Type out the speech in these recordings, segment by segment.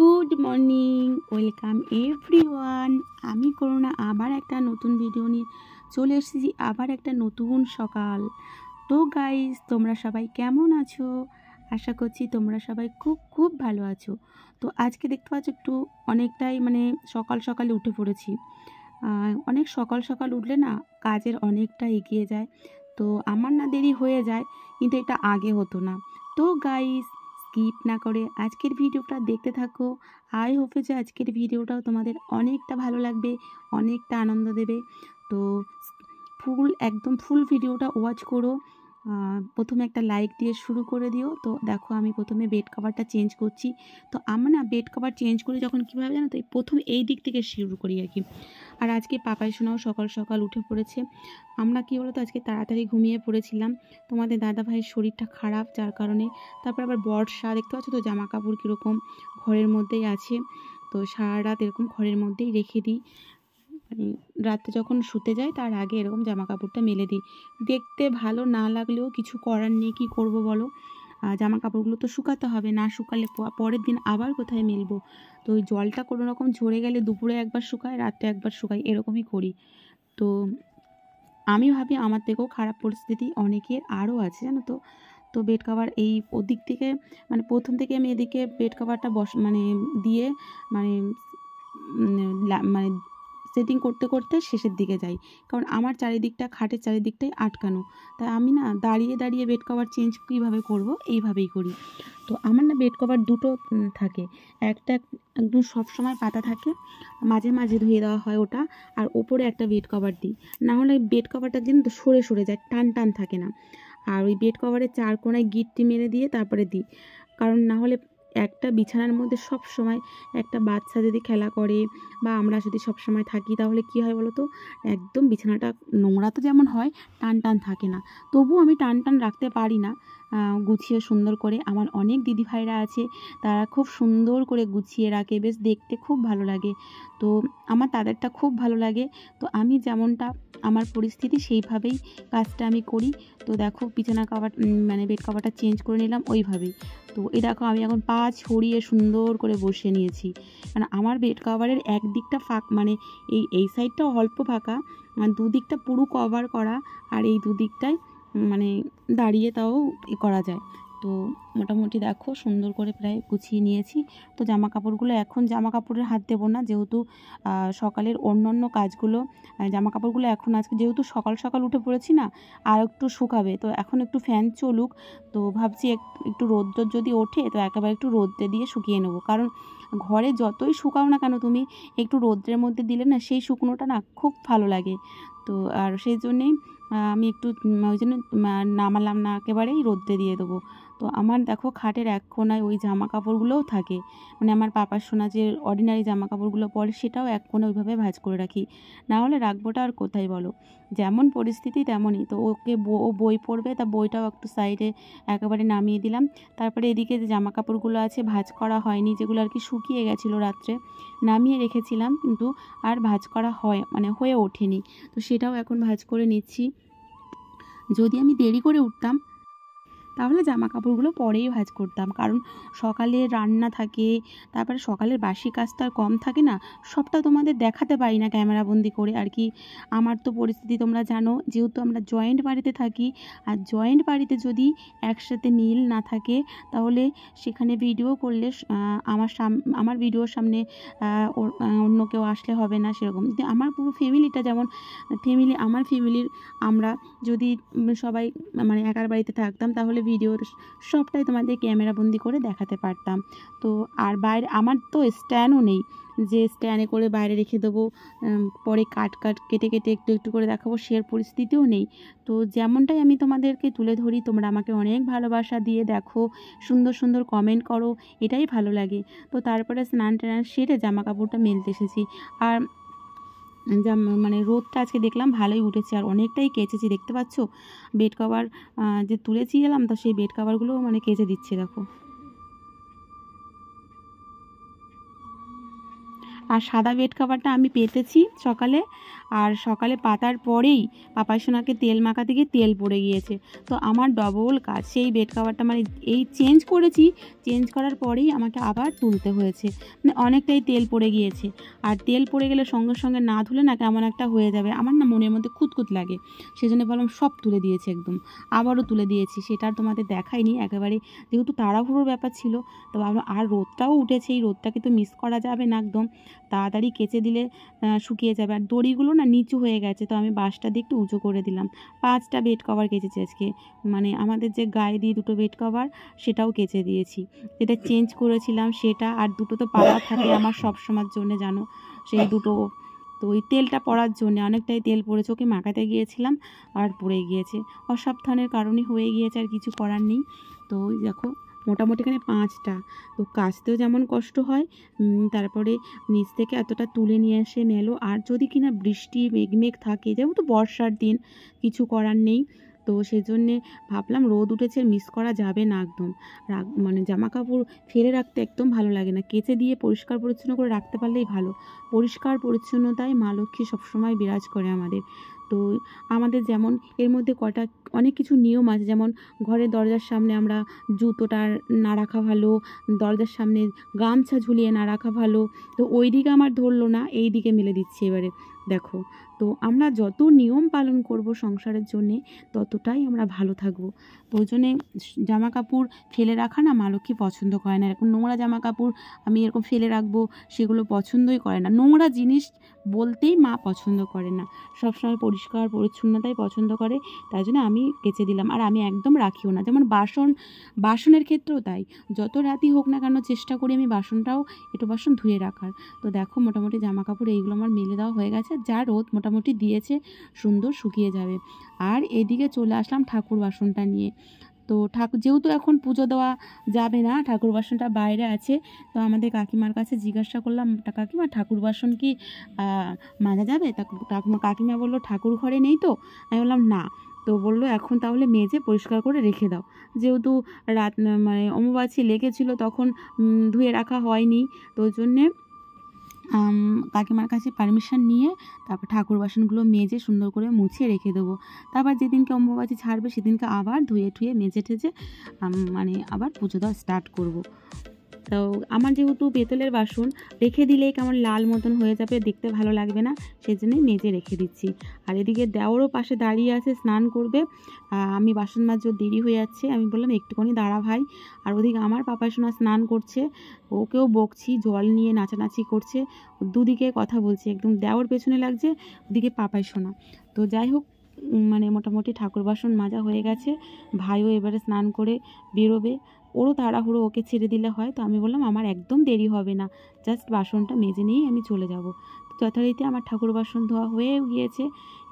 Good morning, welcome everyone. আমি corona আবার একটা নতুন ভিডিও নিয়ে চলে এসেছি, আবার একটা নতুন সকাল। তো গাইস, তোমরা সবাই কেমন আছো? আশা করছি তোমরা সবাই খুব খুব ভালো আছো। তো আজকে দেখতে পাচ্ছ একটু অনেকটাই সকাল সকালে উঠে পড়েছি। অনেক সকাল সকাল উঠলে না কাজের অনেকটা এগিয়ে যায়। তো আমার না দেরি হয়ে যায়, কিন্তু এটা আগে হতো না। তো গাইস, স্কিপ না করে আজকের ভিডিওটা দেখতে থাকো। আই হোপে যে আজকের ভিডিওটাও তোমাদের অনেকটা ভালো লাগবে, অনেকটা আনন্দ দেবে। তো একদম ফুল ভিডিওটা ওয়াচ করো। প্রথমে একটা লাইক দিয়ে শুরু করে দিও। তো দেখো, আমি প্রথমে বেড কভারটা চেঞ্জ করছি। তো আমরা না বেড কভার চেঞ্জ করে যখন কীভাবে জানো তো, প্রথম এই দিক থেকে শুরু করি আর কি। আর আজকে পাপাই সোনাও সকাল সকাল উঠে পড়েছে। আমরা কী বলো তো, আজকে তাড়াতাড়ি ঘুমিয়ে পড়েছিলাম। তোমাদের দাদা ভাইয়ের শরীরটা খারাপ, যার কারণে। তারপর আবার বর্ষা, দেখতে পাচ্ছ তো জামা কাপড় কীরকম ঘরের মধ্যেই আছে। তো সারা রাত এরকম ঘরের মধ্যেই রেখে দিই। রাতে যখন শুতে যাই তার আগে এরকম জামা কাপড়টা মেলে দিই। দেখতে ভালো না লাগলেও কিছু করার নেই, কী করবো বলো। জামা কাপড়গুলো তো শুকাতে হবে, না শুকালে পরের দিন আবার কোথায় মেলবো। তো ওই জলটা কোনো রকম ঝরে গেলে দুপুরে একবার শুকায়, রাতে একবার শুকাই, এরকমই করি। তো আমি ভাবি আমার থেকেও খারাপ পরিস্থিতি অনেকের আরও আছে, জানো তো। তো বেড কভার এই ওদিক থেকে প্রথম থেকে আমি এদিকে বেড কভারটা দিয়ে মানে সেটিং করতে করতে শেষের দিকে যাই, কারণ আমার চারিদিকটা খাটের চারিদিকটাই আটকানো। তাই আমি না দাঁড়িয়ে দাঁড়িয়ে বেড কভার চেঞ্জ কীভাবে করব, এইভাবেই করি। তো আমার না বেড কভার দুটো থাকে। একটা একদম সবসময় পাতা থাকে, মাঝে মাঝে ধুয়ে দেওয়া হয় ওটা। আর ওপরে একটা বেড কভার দিই, নাহলে বেড কভারটা কিন্তু সরে সরে যায়, টান টান থাকে না। আর ওই বেড কভারের চার কোণায় গিট্টি মেরে দিয়ে তারপরে দিই, কারণ নাহলে একটা বিছানার মধ্যে সব সময় একটা বাচ্চা যদি খেলা করে বা আমরা যদি সব সময় থাকি, তাহলে কি হয় বলো তো, একদম বিছানাটা নোংরা তো যেমন হয়, টান টান থাকে না। তবুও আমি টান টান রাখতে পারি না, গুছিয়ে সুন্দর করে। আমার অনেক দিদিভাইরা আছে, তারা খুব সুন্দর করে গুছিয়ে রাখে, বেশ দেখতে খুব ভালো লাগে। তো আমার তাদেরটা খুব ভালো লাগে। তো আমি যেমনটা আমার পরিস্থিতি সেইভাবেই কাজটা আমি করি। তো দেখো, বিছানা কভার বেড কভারটা চেঞ্জ করে নিলাম ওইভাবেই। তো এই দেখো, আমি এখন পা ছড়িয়ে সুন্দর করে বসে নিয়েছি, কারণ আমার বেড কভারের একদিকটা এই সাইডটাও অল্প ফাঁকা, দুদিকটা পুরো কভার করা। আর এই দুদিকটায় দাঁড়িয়ে তাও করা যায়। তো মোটামুটি দেখো সুন্দর করে প্রায় গুছিয়ে নিয়েছি। তো জামা কাপড়ের হাত দেবো না, যেহেতু সকালের অন্য কাজগুলো, জামা কাপড়গুলো এখন আজকে যেহেতু সকাল সকাল উঠে পড়েছি না, আর একটু শুকাবে। তো এখন একটু ফ্যান চলুক। তো ভাবছি একটু রোদ্র যদি ওঠে তো একেবারে একটু রোদ্রে দিয়ে শুকিয়ে নেবো, কারণ ঘরে যতই শুকাও না কেন তুমি, একটু রোদ্রের মধ্যে দিলে না সেই শুকনোটা না খুব ভালো লাগে। তো আর সেই জন্যেই আমি একটু ওই জন্য নামালাম না, একেবারেই রোদ্রে দিয়ে দেবো। তো আমার দেখো খাটের এক কোণায় ওই জামা কাপড়গুলোও থাকে, আমার পাপার সোনা যে অর্ডিনারি জামা কাপড়গুলো পরে সেটাও এক কোণে ওইভাবে ভাঁজ করে রাখি, না হলে রাখবোটা আর কোথায় বলো। যেমন পরিস্থিতি তেমনই। তো ও বই পড়বে, তা বইটাও একটু সাইডে একেবারে নামিয়ে দিলাম। তারপরে এদিকে যে জামা কাপড়গুলো আছে ভাঁজ করা হয়নি, যেগুলো আর কি শুকিয়ে গেছিলো রাত্রে, নামিয়ে রেখেছিলাম, কিন্তু আর ভাঁজ করা হয়ে ওঠেনি। তো সেটাও এখন ভাঁজ করে নিচ্ছি। যদি আমি দেরি করে উঠতাম তাহলে জামা কাপড়গুলো পরেই ভাঁজ করতাম, কারণ সকালে রান্না থাকে, তারপরে সকালের বাসি কাজ তো আর কম থাকে না, সবটা তোমাদের দেখাতে পারি না ক্যামেরাবন্দি করে আর কি। আমার তো পরিস্থিতি তোমরা জানো, যেহেতু আমরা জয়েন্ট বাড়িতে থাকি, আর জয়েন্ট বাড়িতে যদি একসাথে মিল না থাকে, তাহলে সেখানে ভিডিও করলে আমার ভিডিওর সামনে অন্য কেউ আসলে হবে না সেরকম। কিন্তু আমার পুরো ফ্যামিলিটা যেমন আমার ফ্যামিলির আমরা যদি সবাই একার বাড়িতে থাকতাম, তাহলে ভিডিওর সবটাই তোমাদের ক্যামেরাবন্দি করে দেখাতে পারতাম। তো আর বাইরে আমার তো স্ট্যান্ডও নেই যে স্ট্যান্ডে করে বাইরে রেখে দেবো, পরে কেটে কেটে একটু একটু করে দেখাবো, সে পরিস্থিতিও নেই। তো যেমনটাই আমি তোমাদেরকে তুলে ধরি, তোমরা আমাকে অনেক ভালোবাসা দিয়ে দেখো, সুন্দর সুন্দর কমেন্ট করো, এটাই ভালো লাগে। তো তারপরে স্নান টান সেরে জামা কাপড়টা মেলতে এসেছি। আর রোদটা আজকে দেখলাম ভালোই উঠেছে, আর অনেকটাই কেচেছি, দেখতে পাচ্ছ বেড কভার যে তুলেছি এলাম, তা সেই বেড কভারগুলো কেচে দিচ্ছে দেখো। আর সাদা বেড কভারটা আমি পেতেছি সকালে, আর সকালে পাতার পরেই পাপাই সোনাকে তেল মাখাতে গিয়ে তেল পড়ে গিয়েছে। তো আমার ডবল কাজ, সেই বেড কভারটা মানে এই চেঞ্জ করেছি, চেঞ্জ করার পরেই আমাকে আবার তুলতে হয়েছে, মানে অনেকটাই তেল পড়ে গিয়েছে। আর তেল পড়ে গেলে সঙ্গে সঙ্গে না ধুলে না কেমন একটা হয়ে যাবে, আমার না মনের মধ্যে খুঁতখুত লাগে। সেই জন্য বললাম সব তুলে দিয়েছি, একদম আবারও তুলে দিয়েছি। সেটা আর তোমাদের দেখাইনি, একেবারে যেহেতু তাড়াহুড়োর ব্যাপার ছিল। তো ভাবলাম আর রোদটাও উঠেছে, এই রোদটাকে তো মিস করা যাবে না, একদম তাড়াতাড়ি কেচে দিলে শুকিয়ে যাবে। আর দড়িগুলো না নিচু হয়ে গেছে, তো আমি বাঁশটা দিয়ে একটু উঁচু করে দিলাম। 5টা বেড কভার কেচেছি আজকে, মানে আমাদের যে গায়ে দিয়ে 2টো বেড কভার সেটাও কেচে দিয়েছি, যেটা চেঞ্জ করেছিলাম সেটা। আর 2টো তো পাড়া থাকে আমার সব সময়ের জন্য, জানো, সেই 2টো। তো ওই তেলটা পড়ার জন্য অনেকটাই তেল পড়েছে, ওকে মাখাতে গিয়েছিলাম আর পড়ে গিয়েছে, অসাবধানের কারণে হয়ে গিয়েছে, আর কিছু করার নেই। তো ওই দেখো মোটামুটি এখানে 5টা। তো কাচতেও যেমন কষ্ট হয়, তারপরে নিচ থেকে এতটা তুলে নিয়ে এসে মেলো। আর যদি কিনা বৃষ্টি মেঘ থাকে, যেহেতু বর্ষার দিন, কিছু করার নেই। তো সেজন্যে ভাবলাম রোদ উঠেছে, মিস করা যাবে না একদম। মানে জামা কাপড় ফেলে রাখতে একদম ভালো লাগে না, কেচে দিয়ে পরিষ্কার পরিচ্ছন্ন করে রাখতে পারলেই ভালো। পরিষ্কার পরিচ্ছন্নতায় মা লক্ষ্মী সবসময় বিরাজ করে আমাদের। তো আমাদের যেমন এর মধ্যে অনেক কিছু নিয়ম আছে, যেমন ঘরের দরজার সামনে আমরা জুতোটা না রাখা ভালো, দরজার সামনে গামছা ঝুলিয়ে না রাখা ভালো। তো ওই দিকে আমার ধরলো না, এই দিকে মেলে দিচ্ছি এবারে, দেখো। তো আমরা যত নিয়ম পালন করব সংসারের জন্যে, ততটাই আমরা ভালো থাকবো। তো ওই জন্যে জামা কাপড় ফেলে রাখা না মা লক্ষ্মী পছন্দ করে না। এরকম নোংরা জামা কাপড় আমি এরকম ফেলে রাখবো, সেগুলো পছন্দই করে না। নোংরা জিনিস বলতেই মা পছন্দ করে না, সবসময় পরিষ্কার পরিচ্ছন্নতাই পছন্দ করে। তাই জন্য আমি কেচে দিলাম, আর আমি একদম রাখিও না। যেমন বাসনের ক্ষেত্রেও তাই, যত রাতই হোক না কেন চেষ্টা করি আমি বাসনটাও একটু বাসন ধুয়ে রাখার। তো দেখো মোটামুটি জামা কাপড় এইগুলো আমার মেলে দেওয়া হয়ে গেছে, যা রোদ মোটামুটি দিয়েছে সুন্দর শুকিয়ে যাবে। আর এদিকে চলে আসলাম ঠাকুর বাসনটা নিয়ে। তো যেহেতু এখন পুজো দেওয়া যাবে না, ঠাকুর বাসনটা বাইরে আছে। তো আমাদের কাকিমার কাছে জিজ্ঞাসা করলাম, কাকিমা ঠাকুর বাসন কি মাজা যাবে? কাকিমা বললো ঠাকুর ঘরে নেই তো। আমি বললাম না। তো বললো এখন তাহলে মেজে পরিষ্কার করে রেখে দাও, যেহেতু মানে অমাবাস্যা লেগেছিল তখন ধুয়ে রাখা হয়নি। তো ওই জন্যে কাকিমার কাছে পারমিশন নিয়ে তারপর ঠাকুর বাসনগুলো মেজে সুন্দর করে মুছে রেখে দেবো। তারপর যেদিনকে অমাবাস্যা ছাড়বে সেদিনকে আবার ধুয়ে মেজে ঠেজে মানে আবার পুজো দেওয়া স্টার্ট করব। তো আমার যেহেতু পেতলের বাসন, রেখে দিলেই কেমন লাল মতন হয়ে যাবে, দেখতে ভালো লাগবে না, সেই জন্যই মেজে রেখে দিচ্ছি। আর এদিকে দেওরও পাশে দাঁড়িয়ে আছে, স্নান করবে। আমি বাসন মাজতে দেরি হয়ে যাচ্ছে, আমি বললাম একটুখানি দাঁড়া ভাই। আর ওদিকে আমার পাপাই সোনা স্নান করছে, ওকেও বকছি, জল নিয়ে নাচানাচি করছে, দুদিকে কথা বলছি, একদম দেওর পেছনে লাগছে, ওদিকে পাপাই সোনা। তো যাই হোক, মানে মোটামুটি ঠাকুর বাসন মাজা হয়ে গেছে। ভাইও এবারে স্নান করে বেরোবে, ওরও তাড়াহুড়ো, ওকে ছেড়ে দিলে হয়। তো আমি বললাম আমার একদম দেরি হবে না, জাস্ট বাসনটা মেজে নিয়েই আমি চলে যাব। তো যথারীতি আমার ঠাকুর বাসন ধোয়া হয়ে গিয়েছে,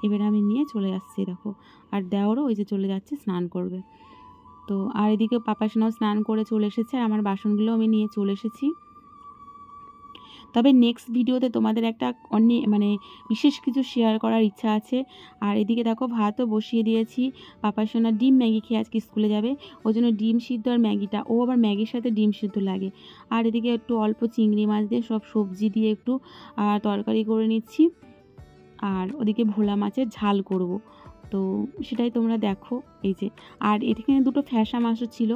এবারে আমি নিয়ে চলে যাচ্ছি, দেখো। আর দেওরও ওই যে চলে যাচ্ছে স্নান করবে। তো আর এদিকে পাপা সোনাও স্নান করে চলে এসেছে, আর আমার বাসনগুলো আমি নিয়ে চলে এসেছি। তবে নেক্সট ভিডিওতে তোমাদের একটা মানে বিশেষ কিছু শেয়ার করার ইচ্ছা আছে। আর এদিকে দেখো ভাতও বসিয়ে দিয়েছি, পাপাই সোনা ডিম ম্যাগি খেয়ে আজকে স্কুলে যাবে, ওই জন্য ডিম সিদ্ধ আর ম্যাগিটা, ও আবার ম্যাগির সাথে ডিম সিদ্ধ লাগে। আর এদিকে একটু অল্প চিংড়ি মাছ দিয়ে সব সবজি দিয়ে একটু তরকারি করে নিচ্ছি। আর ওদিকে ভোলা মাছের ঝাল করব, তো সেটাই তোমরা দেখো। এই যে, আর এখানে 2টো ফ্যাসা মাছও ছিল,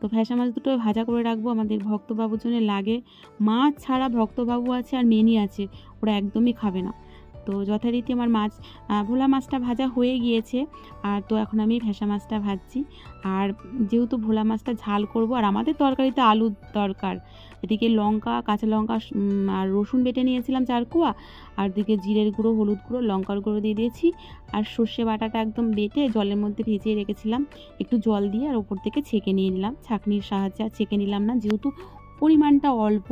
তো ফ্যাসা মাছ দুটো ভাজা করে রাখবো, আমাদের ভক্তবাবুর জন্য লাগে। মাছ ছাড়া ভক্তবাবু আছে আর মেনি আছে, ওরা একদমই খাবে না। তো যথারীতি আমার ভোলা মাছটা ভাজা হয়ে গিয়েছে, আর তো এখন আমি ফ্যাসা মাছটা ভাজছি। আর যেহেতু ভোলা মাছটা ঝাল করব, আর আমাদের তরকারিতে আলুর দরকার। এদিকে লঙ্কা, কাঁচা লঙ্কা আর রসুন বেটে নিয়েছিলাম 4 কোয়া, আর দিকে জিরের গুঁড়ো, হলুদ গুঁড়ো, লঙ্কার গুঁড়ো দিয়ে দিয়েছি। আর সর্ষে বাটাটা একদম বেটে জলের মধ্যে ভিজিয়ে রেখেছিলাম, একটু জল দিয়ে আর ওপর থেকে ছেঁকে নিয়ে নিলাম, ছাঁকনির সাহায্যে। আর ছেঁকে নিলাম না, যেহেতু পরিমাণটা অল্প,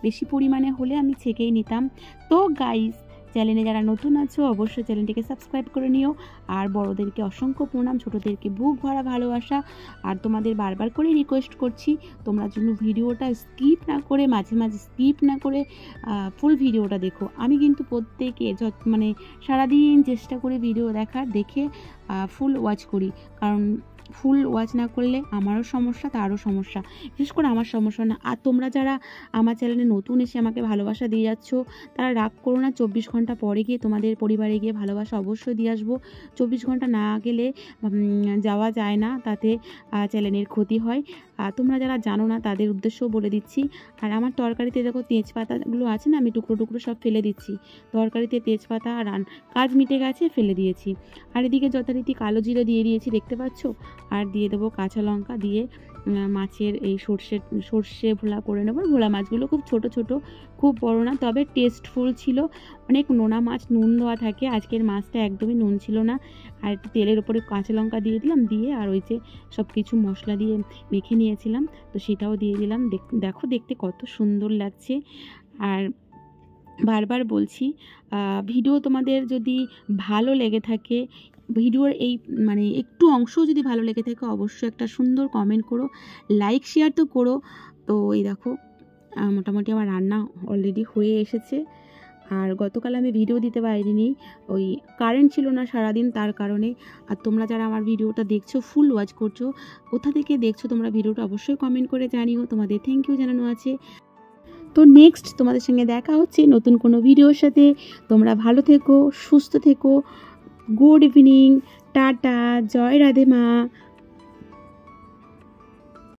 বেশি পরিমাণে হলে আমি ছেঁকেই নিতাম। তো গাইস, চ্যানেলে যারা নতুন আছো অবশ্যই চ্যানেলটিকে সাবস্ক্রাইব করে নিও। আর বড়োদেরকে অসংখ্য প্রণাম, ছোটোদেরকে বুক ভরা ভালোবাসা। আর তোমাদের বারবার করে রিকোয়েস্ট করছি, তোমরা জন্য ভিডিওটা স্কিপ না করে, মাঝে মাঝে স্কিপ না করে ফুল ভিডিওটা দেখো। আমি কিন্তু প্রত্যেকে মানে সারাদিন চেষ্টা করে ভিডিও দেখে ফুল ওয়াচ করি, কারণ ফুল ওয়াচ না করলে আমারও সমস্যা, তারও সমস্যা, বিশেষ করে আমার সমস্যা না। আর তোমরা যারা আমার চ্যানেলে নতুন এসে আমাকে ভালোবাসা দিয়ে যাচ্ছ, তারা রাগ করো না, 24 ঘন্টা পরে গিয়ে তোমাদের পরিবারে গিয়ে ভালোবাসা অবশ্যই দিয়ে আসবো। 24 ঘন্টা না গেলে যাওয়া যায় না, তাতে চ্যানেলের ক্ষতি হয়। তোমরা যারা জানো না তাদের উদ্দেশ্যও বলে দিচ্ছি। আর আমার তরকারিতে দেখো তেজপাতাগুলো আছে না, আমি টুকরো টুকরো সব ফেলে দিচ্ছি। তরকারিতে তেজপাতা আর কাজ মিটে গেছে, ফেলে দিয়েছি। আর এদিকে যথারীতি কালো জিরে দিয়ে দিয়েছি, দেখতে পাচ্ছ। আর দিয়ে দেবো কাঁচা লঙ্কা, দিয়ে মাছের এই সর্ষে ভোলা করে নেবো। ভোলা মাছগুলো খুব ছোট ছোট, খুব বড় না, তবে টেস্টফুল ছিল। অনেক নোনা মাছ, নুন দেওয়া থাকে, আজকের মাছটা একদমই নুন ছিল না। আর একটু তেলের উপরে কাঁচা লঙ্কা দিয়ে দিলাম, দিয়ে আর ওই যে সব কিছু মশলা দিয়ে মেখে নিয়েছিলাম, তো সেটাও দিয়ে দিলাম। দেখো দেখতে কত সুন্দর লাগছে। আর বারবার বলছি, ভিডিও তোমাদের যদি ভালো লেগে থাকে, ভিডিওর এই মানে একটু অংশ যদি ভালো লেগে থাকে, অবশ্যই একটা সুন্দর কমেন্ট করো, লাইক শেয়ার তো করো। তো এই দেখো মোটামুটি আমার রান্না অলরেডি হয়ে এসেছে। আর গতকাল আমি ভিডিও দিতে পারিনি, ওই কারেন্ট ছিল না সারাদিন, তার কারণে। আর তোমরা যারা আমার ভিডিওটা দেখছো, ফুল ওয়াচ করছো, কোথা থেকে দেখছো তোমরা ভিডিওটা অবশ্যই কমেন্ট করে জানিও, তোমাদের থ্যাংক ইউ জানানো আছে। তো নেক্সট তোমাদের সঙ্গে দেখা হচ্ছে নতুন কোনো ভিডিওর সাথে। তোমরা ভালো থেকো, সুস্থ থেকো। গুড ইভিনিং, টাটা, জয় রাধে মা।